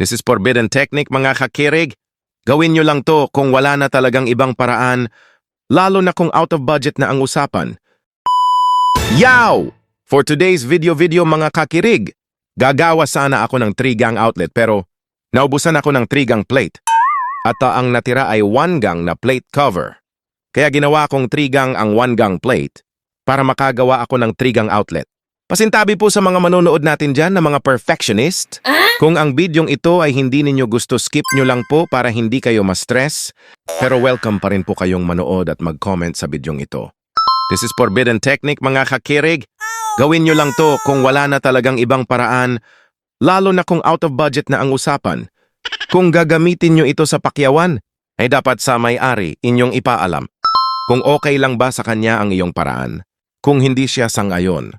This is forbidden technique mga kakirig. Gawin nyo lang to kung wala na talagang ibang paraan, lalo na kung out of budget na ang usapan. Yow! For today's video mga kakirig, gagawa sana ako ng 3-gang outlet pero naubusan ako ng 3-gang plate. At ang natira ay 1-gang na plate cover. Kaya ginawa kong 3-gang ang 1-gang plate para makagawa ako ng 3-gang outlet. Pasintabi po sa mga manonood natin dyan na mga perfectionist. Kung ang bidyong ito ay hindi ninyo gusto, skip nyo lang po para hindi kayo ma-stress. Pero welcome pa rin po kayong manood at mag-comment sa bidyong ito. This is forbidden technique mga kakirig. Gawin nyo lang to kung wala na talagang ibang paraan, lalo na kung out of budget na ang usapan. Kung gagamitin nyo ito sa pakyawan, ay dapat sa may-ari inyong ipaalam. Kung okay lang ba sa kanya ang iyong paraan. Kung hindi siya sangayon,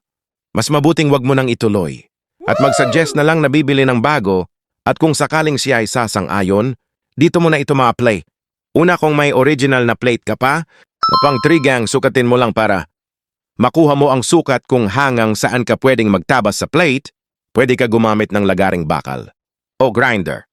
mas mabuting wag mo nang ituloy. At mag-suggest na lang na bibili ng bago at kung sakaling siya ay sasang-ayon, dito mo na ito ma-apply. Una kung may original na plate ka pa, na pang 3-gang sukatin mo lang para makuha mo ang sukat kung hanggang saan ka pwedeng magtabas sa plate, pwede ka gumamit ng lagaring bakal o grinder.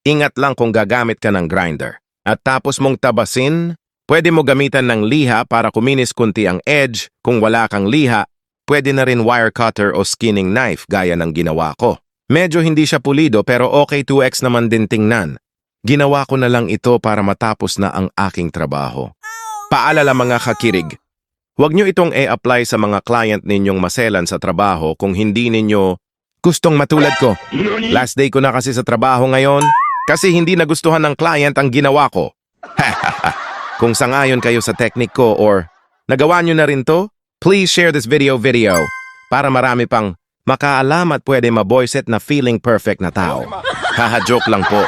Ingat lang kung gagamit ka ng grinder. At tapos mong tabasin, pwede mo gamitan ng liha para kuminis kunti ang edge. Kung wala kang liha, pwede na rin wire cutter o skinning knife gaya ng ginawa ko. Medyo hindi siya pulido pero okay 2x naman din tingnan. Ginawa ko na lang ito para matapos na ang aking trabaho. Paalala mga kakirig, huwag nyo itong i-apply sa mga client ninyong maselan sa trabaho kung hindi ninyo gustong matulad ko. Last day ko na kasi sa trabaho ngayon kasi hindi nagustuhan ng client ang ginawa ko. Kung sangayon kayo sa technique ko or nagawa nyo na rin to, please share this video para marami pang makaalam at pwede ma-voice it na feeling perfect na tao. Haha, joke lang po.